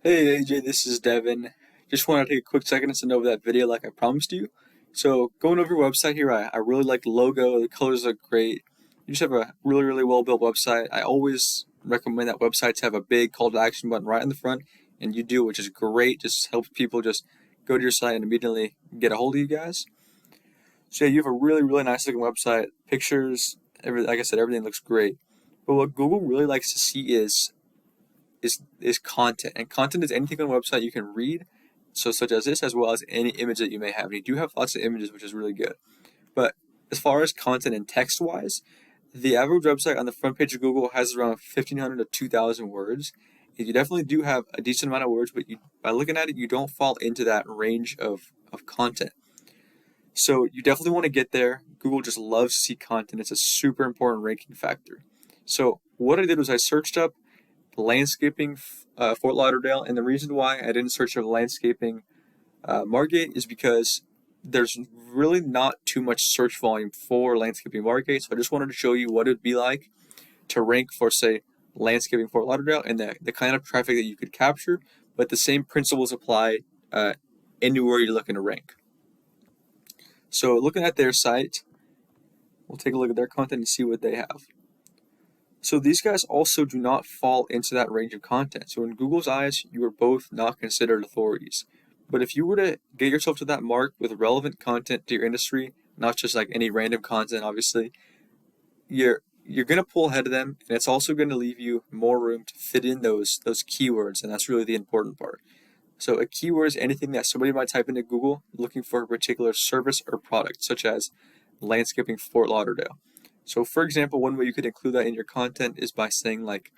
Hey AJ, this is Devin. Just want to take a quick second to send over that video like I promised you. So going over your website here, I really like the logo. The colors look great. You just have a really well built website. I always recommend that websites have a big call to action button right in the front, and you do, which is great. Just helps people just go to your site and immediately get a hold of you guys. So yeah, you have a really nice looking website. Pictures, like I said, everything looks great. But what Google really likes to see is content, and content is anything on a website you can read, so such as this, as well as any image that you may have. And you do have lots of images, which is really good. But as far as content and text wise, the average website on the front page of Google has around 1,500 to 2,000 words. You definitely do have a decent amount of words, but by looking at it, you don't fall into that range of content. So you definitely want to get there. Google just loves to see content. It's a super important ranking factor. So what I did was I searched up landscaping Fort Lauderdale, and the reason why I didn't search for landscaping Margate is because there's really not too much search volume for landscaping Margate. So I just wanted to show you what it would be like to rank for, say, landscaping Fort Lauderdale and the kind of traffic that you could capture, but the same principles apply anywhere you're looking to rank. So looking at their site, we'll take a look at their content and see what they have. So these guys also do not fall into that range of content. So in Google's eyes, you are both not considered authorities. But if you were to get yourself to that mark with relevant content to your industry, not just like any random content, obviously, you're going to pull ahead of them, and it's also going to leave you more room to fit in those keywords, and that's really the important part. So a keyword is anything that somebody might type into Google looking for a particular service or product, such as landscaping Fort Lauderdale. So for example, one way you could include that in your content is by saying like,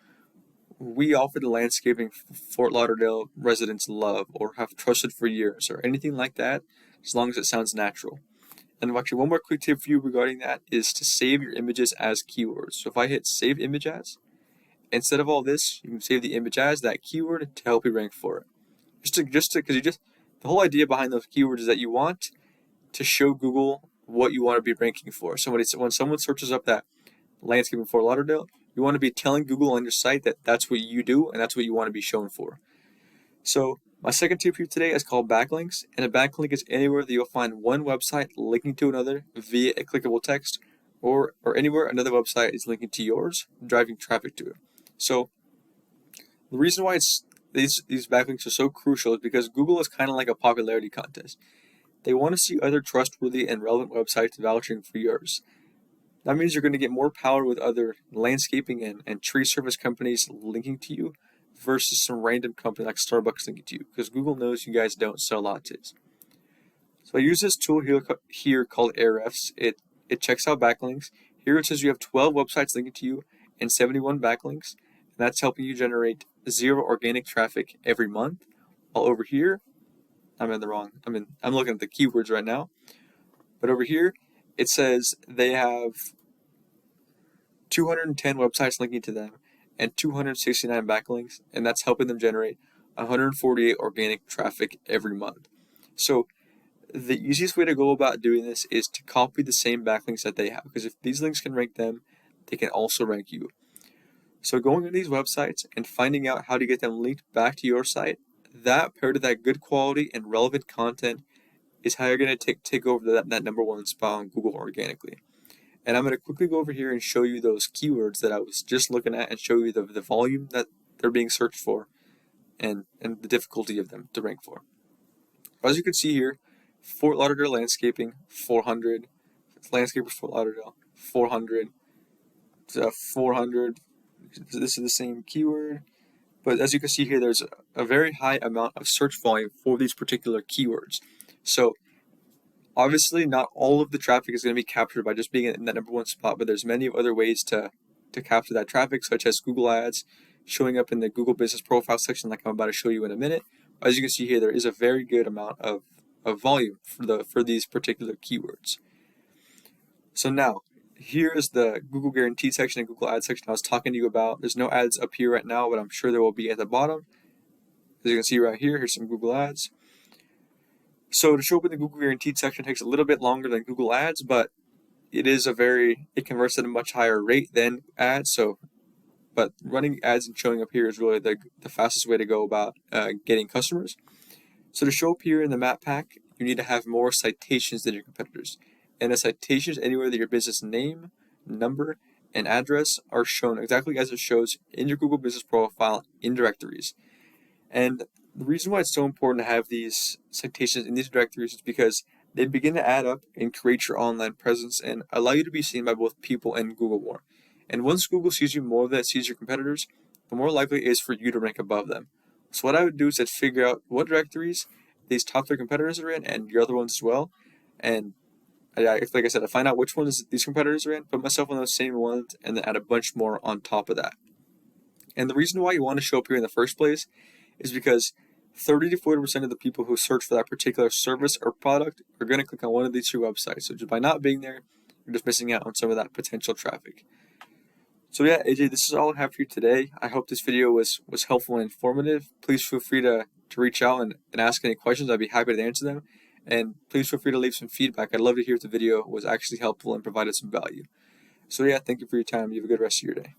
we offer the landscaping Fort Lauderdale residents love or have trusted for years, or anything like that, as long as it sounds natural. And actually, one more quick tip for you regarding that is to save your images as keywords. So if I hit save image as, instead of all this, you can save the image as that keyword to help you rank for it. Because the whole idea behind those keywords is that you want to show Google what you want to be ranking for. So when someone searches up that landscaping Fort Lauderdale, you want to be telling Google on your site that that's what you do and that's what you want to be shown for. So my second tip for you today is called backlinks, and a backlink is anywhere that you'll find one website linking to another via a clickable text, or anywhere another website is linking to yours, driving traffic to it. So the reason why these backlinks are so crucial is because Google is kind of like a popularity contest. They want to see other trustworthy and relevant websites vouching for yours. That means you're going to get more power with other landscaping and tree service companies linking to you versus some random company like Starbucks linking to you, because Google knows you guys don't sell lattes. So I use this tool here called Ahrefs. It checks out backlinks. Here it says you have 12 websites linking to you and 71 backlinks. And that's helping you generate 0 organic traffic every month. While over here, I'm looking at the keywords right now. But over here, it says they have 210 websites linking to them and 269 backlinks, and that's helping them generate 148 organic traffic every month. So the easiest way to go about doing this is to copy the same backlinks that they have, because if these links can rank them, they can also rank you. So going to these websites and finding out how to get them linked back to your site, that paired to that good quality and relevant content is how you're going to take over that number one spot on Google organically. And I'm going to quickly go over here and show you those keywords that I was just looking at and show you the volume that they're being searched for and the difficulty of them to rank for. As you can see here, Fort Lauderdale landscaping, 400. Landscapers Fort Lauderdale, 400. 400. This is the same keyword. But as you can see here, there's a very high amount of search volume for these particular keywords. So obviously, not all of the traffic is going to be captured by just being in that number one spot, but there's many other ways to capture that traffic, such as Google Ads, showing up in the Google Business Profile section like I'm about to show you in a minute. As you can see here, there is a very good amount of volume for these particular keywords. So now, here is the Google Guaranteed section and Google Ads section I was talking to you about. There's no ads up here right now, but I'm sure there will be at the bottom. As you can see right here, here's some Google Ads. So to show up in the Google Guaranteed section takes a little bit longer than Google Ads, but it converts at a much higher rate than ads. So but running ads and showing up here is really the fastest way to go about getting customers. So to show up here in the map pack, you need to have more citations than your competitors. And a citation is anywhere that your business name, number, and address are shown exactly as it shows in your Google Business Profile in directories. And the reason why it's so important to have these citations in these directories is because they begin to add up and create your online presence and allow you to be seen by both people and Google more. And once Google sees you more than it sees your competitors, the more likely it is for you to rank above them. So what I would do is I'd figure out what directories these top 3 competitors are in and your other ones as well. And like I said, I find out which ones these competitors are in, put myself on those same ones, and then add a bunch more on top of that. And the reason why you want to show up here in the first place is because 30 to 40% of the people who search for that particular service or product are going to click on one of these 2 websites. So just by not being there, you're just missing out on some of that potential traffic. So yeah, AJ, this is all I have for you today. I hope this video was helpful and informative. Please feel free to reach out and ask any questions. I'd be happy to answer them. And please feel free to leave some feedback. I'd love to hear if the video was actually helpful and provided some value. So yeah, thank you for your time. You have a good rest of your day.